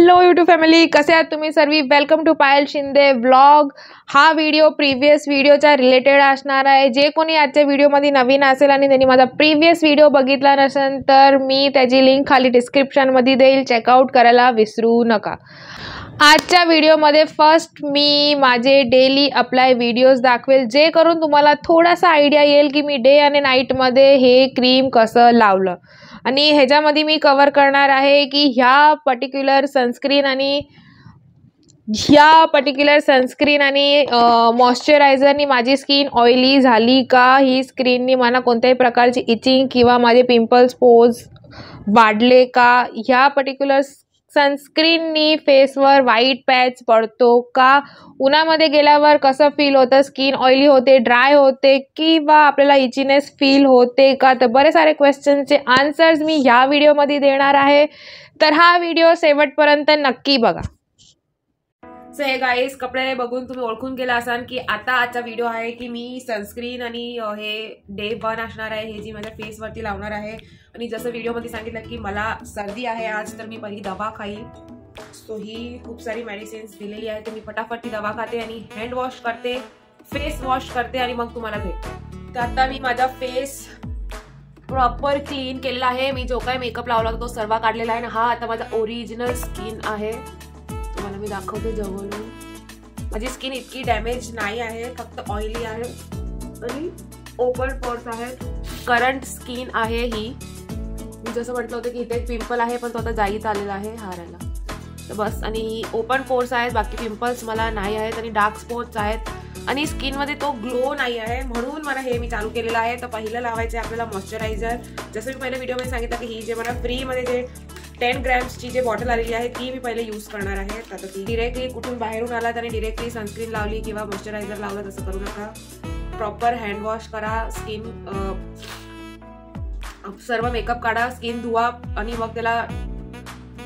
Hello YouTube family, कसे आहात तुम्ही सर्व? Welcome to Payal Shinde vlog. हा व्हिडिओ प्रिव्हियस व्हिडिओच्या रिलेटेड असणार आहे. जे कोणी आजच्या व्हिडिओमध्ये नवीन असेल आणि त्यांनी माझा प्रिव्हियस व्हिडिओ बघितला नसेल तर मी त्याची लिंक खाली डिस्क्रिप्शनमध्ये देईल, चेकआउट करायला विसरू नका. आजच्या व्हिडिओमध्ये फर्स्ट मी माझे डेली अप्लाय व्हिडिओज दाखवेल, जे करून तुम्हाला थोडासा आयडिया येईल की मी डे आणि नाईटमध्ये हे क्रीम कसं लावलं. आणि ह्याच्यामध्ये मी कवर करणार आहे की ह्या पर्टिक्युलर सनस्क्रीन आणि मॉइश्चरायझरनी माझी स्किन ऑइली झाली का, ही स्क्रीननी मला कोणत्याही प्रकारची इचिंग किंवा माझे पिंपल्स पोज वाढले का, ह्या पर्टिक्युलर सनस्क्रीननी फेसवर व्हाईट पॅच पडतो का, उन्हामध्ये गेल्यावर कसं फील होतं, स्किन ऑइली होते, ड्राय होते किंवा आपल्याला इचीनेस फील होते का, तर बरे सारे क्वेश्चनचे आन्सर्स मी ह्या व्हिडिओमध्ये देणार आहे. तर हा व्हिडिओ शेवटपर्यंत नक्की बघा. सो हे गाईज, कपडे बघून तुम्ही ओळखून गेला असाल की आता आजचा व्हिडिओ आहे की मी सनस्क्रीन आणि हे डे 1 असणार आहे, हे जी माझ्या फेसवरती लावणार आहे. आणि जसं व्हिडिओमध्ये सांगितलं की मला सर्दी आहे आज, तर मी पहिली दवा खाईल. सो ही खूप सारी मेडिसिन्स दिलेली आहे, तर मी फटाफट ती दवा खाते आणि हँड वॉश करते, फेस वॉश करते आणि मग तुम्हाला भेटते. तर आता मी माझा फेस प्रॉपर क्लीन केलेला आहे. मी जो काय मेकअप लावला होता तो सर्व काढलेला आहे ना. हा आता माझा ओरिजिनल स्किन आहे, तुम्हाला मी दाखवते जवळून. माझी स्किन इतकी डॅमेज नाही आहे, फक्त ऑइली आहे आणि ओपन पोर्स आहेत. करंट स्किन आहे ही. मी जसं म्हटलं होतं की इथे एक पिंपल आहे, पण तो आता जाईत आलेला आहे हारायला, तर बस. आणि ओपन पोर्स आहेत, बाकी पिंपल्स मला नाही आहेत आणि डार्क स्पॉट्स आहेत आणि स्किनमध्ये तो ग्लो नाही आहे, म्हणून मला हे मी चालू केलेलं आहे. तर पहिलं लावायचं आहे आपल्याला मॉइश्चरायझर. जसं मी पहिल्या व्हिडिओमध्ये सांगितलं की ही जे मला फ्रीमध्ये जे 10 ग्रॅम्सची जे बॉटल आलेली आहे ती मी पहिले यूज करणार आहे. आता ती डिरेक्टली कुठून बाहेरून आलात आणि डिरेक्टली सनस्क्रीन लावली किंवा मॉइश्चरायझर लावलं तसं करू नका. प्रॉपर हँड वॉश करा, स्किन सर्व मेकअप काढा, स्किन धुवा आणि मग त्याला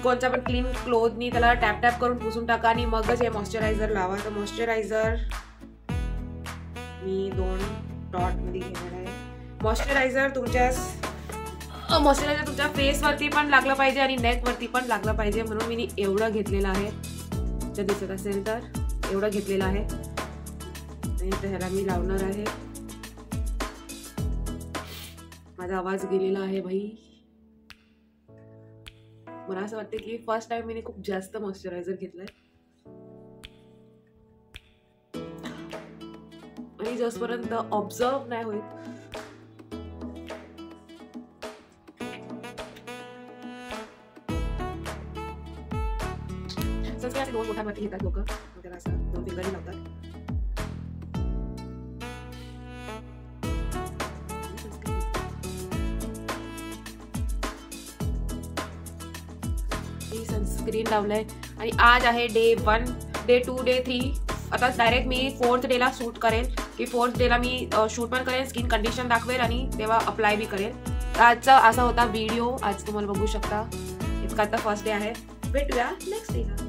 कोणत्या पण क्लीन क्लोथनी त्याला टॅप टॅप करून पुसून टाका आणि मगच हे मॉइश्चरायझर लावा. तर मॉइश्चरायझर मी 2 डॉटमध्ये घेणार आहे. मॉइश्चरायझर तुमच्या फेसवरती पण लागलं पाहिजे आणि नेकवरती पण लागलं पाहिजे, म्हणून मी एवढं घेतलेलं आहे. जर दिसत असेल तर एवढं घेतलेलं आहे आणि ह्याला मी लावणार आहे. माझा आवाज गेलेला आहे भाई. मला असं वाटतं की फर्स्ट टाइम मी खूप जास्त मॉइश्चरायझर घेतलंय आणि जसपर्यंत ऑब्झर्व नाही होईल सनस्क्रीन 2 बोटांवरती घेतात लोक, त्याला असं 2 फिंगरनी लावतात. सनस्क्रीन लावलंय आणि आज आहे डे 1, डे 2, डे 3. आता डायरेक्ट मी 4th डेला शूट करेन की 4th डेला मी शूट पण करेन, स्किन कंडिशन दाखवेल आणि तेव्हा अप्लाय बी करेन. आजचा असा होता व्हिडिओ. आज तुम्हाला बघू शकता इतका आता फर्स्ट डे आहे. भेटूया नेक्स्ट डेला.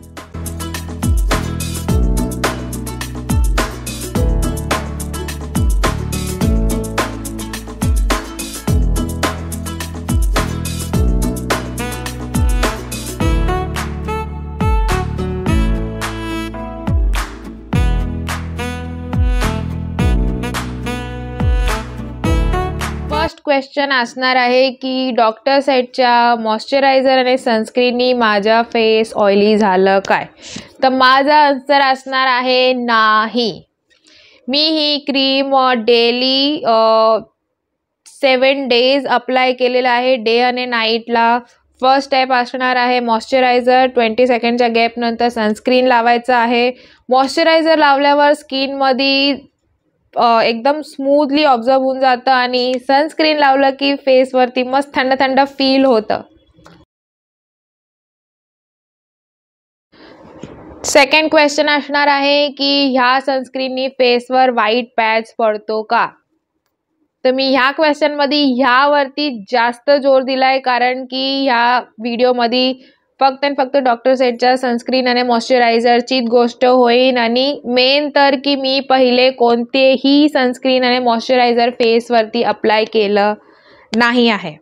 क्वेश्चन असणार आहे की डॉक्टर साईडच्या मॉइश्चरायझर आणि सनस्क्रीननी माझा फेस ऑइली झालं काय, तर माझा आन्सर असणार आहे नाही. मी ही क्रीम डेली 7 डेज अप्लाय केलेला आहे, डे आणि नाईटला. फर्स्ट स्टेप असणार आहे मॉइश्चरायझर, 20 सेकंडच्या गॅपनंतर सनस्क्रीन लावायचं आहे. मॉइश्चरायझर लावल्यावर स्किनमध्ये एकदम स्मूथली ऑब्झर्व होऊन जातं आणि सनस्क्रीन लावलं की फेसवरती मस्त थंड थंड फील होतं. सेकंड क्वेश्चन असणार आहे की ह्या सनस्क्रीननी फेसवर व्हाईट पॅच पडतो का, तर मी ह्या क्वेश्चनमध्ये ह्यावरती जास्त जोर दिलाय, कारण की ह्या व्हिडिओमध्ये फक्त आणि फक्त डॉक्टर साईडच्या सनस्क्रीन आणि मॉइश्चरायझरची गोष्ट होईल आणि मेन तर की मी पहिले कोणतेही सनस्क्रीन आणि मॉइश्चरायझर फेसवरती अप्लाय केलं नाही आहे.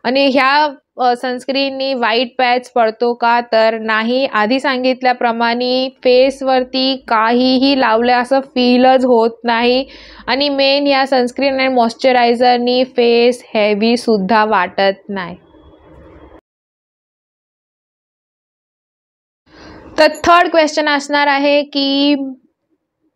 आणि ह्या सनस्क्रीननी व्हाईट पॅच पडतो का, तर नाही. आधी सांगितल्याप्रमाणे फेसवरती काहीही लावलं असं फीलच होत नाही. आणि मेन ह्या सनस्क्रीन आणि मॉइश्चरायझरनी फेस हेवी सुद्धा वाटत नाही. तर थर्ड क्वेश्चन असणार आहे की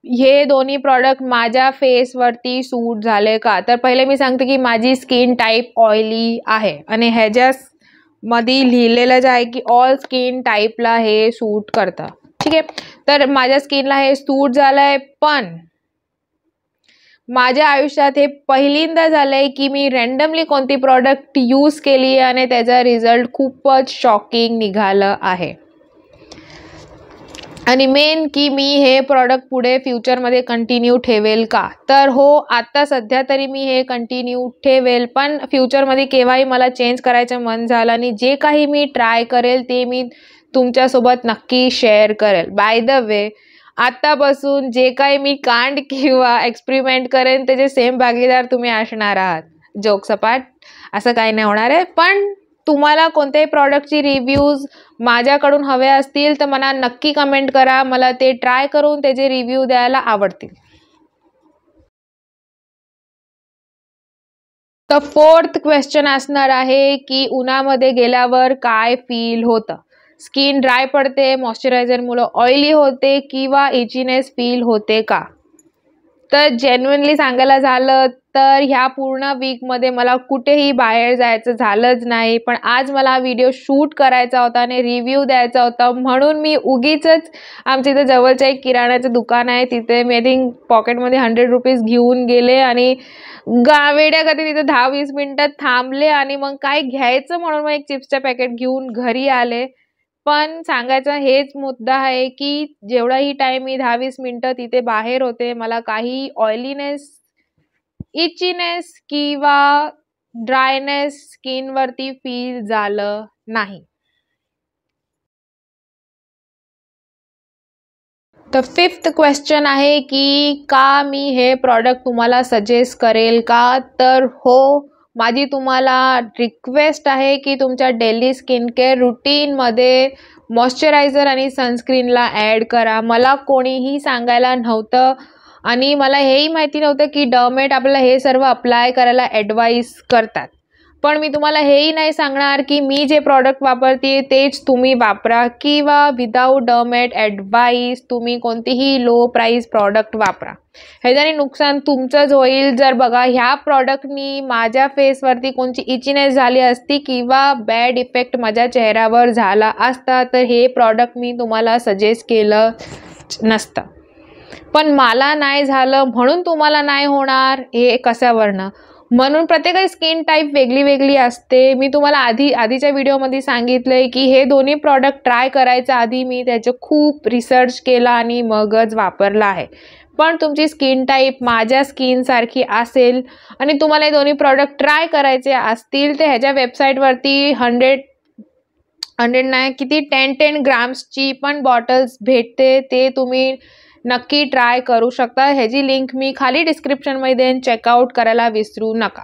हे दोन्ही प्रॉडक्ट माझ्या फेसवरती सूट झाले का. तर पहिले मी सांगते की माझी स्किन टाईप ऑइली आहे आणि ह्याच्यामध्ये लिहिलेलंच आहे की ऑल स्किन टाईपला हे सूट करतं. ठीक आहे, तर माझ्या स्किनला हे सूट झालंय. पण माझ्या आयुष्यात हे पहिल्यांदा झालंय की मी रँडमली कोणती प्रॉडक्ट यूज केली आणि त्याचा रिझल्ट खूपच शॉकिंग निघालं आहे. आणि मेन की मी हे प्रॉडक्ट पुढे फ्युचरमध्ये कंटिन्यू ठेवेल का, तर हो, आता सध्या तरी मी हे कंटिन्यू ठेवेल. पण फ्युचरमध्ये केव्हाही मला चेंज करायचं मन झालं आणि जे काही मी ट्राय करेल ते मी तुमच्यासोबत नक्की शेअर करेल. बाय द वे, आतापासून जे काही मी कांड किंवा एक्सपेरिमेंट करेन त्याचे सेम भागीदार तुम्ही असणार आहात. जोक सपाट, असं काही नाही होणार आहे. पण तुम्हाला कोणत्याही प्रॉडक्टची रिव्ह्यूज माझ्याकडून हवे असतील तर मला नक्की कमेंट करा. मला ते ट्राय करून त्याचे रिव्ह्यू द्यायला आवडतील. तर फोर्थ क्वेश्चन असणार आहे की उन्हामध्ये गेल्यावर काय फील होतं. स्किन ड्राय पडते, मॉइश्चरायझरमुळे ऑइली होते किंवा इचीनेस फील होते का. तर जेन्युइनली सांगायला झालं तर ह्या पूर्ण वीकमध्ये मला कुठेही बाहेर जायचं झालंच नाही. पण आज मला हा व्हिडिओ शूट करायचा होता आणि रिव्ह्यू द्यायचा होता, म्हणून मी उगीचच आमच्या इथे जवळचं एक किराण्याचं दुकान आहे तिथे मी आय थिंक पॉकेटमध्ये 100 रुपीज घेऊन गेले आणि वेड्यागती तिथे 10-20 मिनिटात थांबले आणि मग काय घ्यायचं म्हणून मग एक चिप्सचं पॅकेट घेऊन घरी आले. पण सांगायचा हेच मुद्दा आहे की जेवढाही टाइम मी 10-20 मिनिटं तिथे बाहेर होते, मला काही ऑइलीनेस, इचीनेस किंवा ड्रायनेस स्किनवरती फील झालं नाही. तर फिफ्थ क्वेश्चन आहे की का मी हे प्रॉडक्ट तुम्हाला सजेस्ट करेल का. तर हो, माझी तुम्हाला रिक्वेस्ट आहे की तुमच्या डेली स्किन केअर रुटीनमध्ये मॉइश्चरायझर आणि सनस्क्रीनला ॲड करा. मला कोणीही सांगायला नव्हतं आणि मला हेही माहिती नव्हतं की डर्मेट आपल्याला हे सर्व अप्लाय करायला ॲडवाईस करतात. पण मी तुम्हाला हेही नाही सांगणार की मी जे प्रॉडक्ट वापरते तेच तुम्ही वापरा किंवा विदाऊट डर्मेट ॲडवाईस तुम्ही कोणतीही लो प्राईस प्रॉडक्ट वापरा. ह्याच्याने नुकसान तुमचंच होईल. जर बघा ह्या प्रॉडक्टनी माझ्या फेसवरती कोणती इचीनेस झाली असती किंवा बॅड इफेक्ट माझ्या चेहऱ्यावर झाला असता तर हे प्रॉडक्ट मी तुम्हाला सजेस्ट केलं नसतं. पण मला नाही झालं म्हणून तुम्हाला नाही होणार हे कशावरनं. म्हणून प्रत्येकाची स्किन टाईप वेगळी वेगळी असते. मी तुम्हाला आधीच्या व्हिडिओमध्ये सांगितलंय की हे दोन्ही प्रॉडक्ट ट्राय करायच्या आधी मी त्याचं खूप रिसर्च केला आणि मगच वापरला आहे. पण तुमची स्किन टाईप माझ्या स्किनसारखी असेल आणि तुम्हाला हे दोन्ही प्रॉडक्ट ट्राय करायचे असतील तर ह्याच्या वेबसाईटवरती 100 नाही किती 10 ग्राम्सची पण बॉटल्स भेटते, ते तुम्ही नक्की ट्राय करू शकता. ह्याची लिंक मी खाली डिस्क्रिप्शनमध्ये देईन, चेकआउट करायला विसरू नका.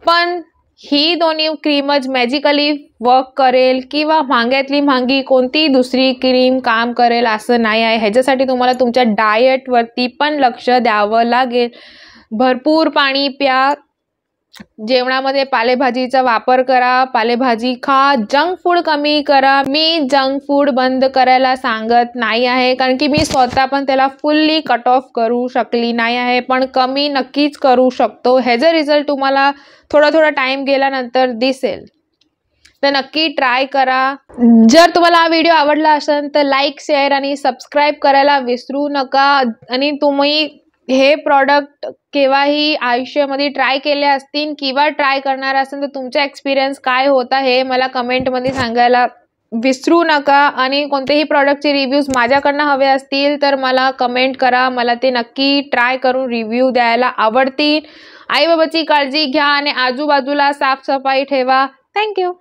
पण ही दोन्ही क्रीमच मॅजिकली वर्क करेल किंवा महाग्यातली महागी कोणती दुसरी क्रीम काम करेल असं नाही आहे. ह्याच्यासाठी तुम्हाला तुमच्या डाएटवरती पण लक्ष द्यावं लागेल. भरपूर पाणी प्या, जेवणामध्ये पालेभाजीचा वापर करा, पालेभाजी खा, जंक फूड कमी करा. मी जंक फूड बंद करायला सांगत नाही आहे कारण की मी स्वतः पण त्याला फुल्ली कट ऑफ करू शकली नाही आहे, पण कमी नक्कीच करू शकतो. ह्याचा रिझल्ट तुम्हाला थोडा टाइम गेल्यानंतर दिसेल. तर नक्की ट्राय करा. जर तुम्हाला हा व्हिडिओ आवडला असेल तर लाईक, शेअर आणि सबस्क्राईब करायला विसरू नका. आणि तुम्ही हे प्रॉडक्ट केव्हाही आयुष्यामध्ये ट्राय केले असतील किंवा ट्राय करणार असेल तर तुमचा एक्सपिरियन्स काय होता हे मला कमेंटमध्ये सांगायला विसरू नका. आणि कोणतेही प्रॉडक्टचे रिव्ह्यूज माझ्याकडनं हवे असतील तर मला कमेंट करा, मला ते नक्की ट्राय करून रिव्ह्यू द्यायला आवडतील. आई बाबाची काळजी घ्या आणि आजूबाजूला साफसफाई ठेवा. थँक्यू.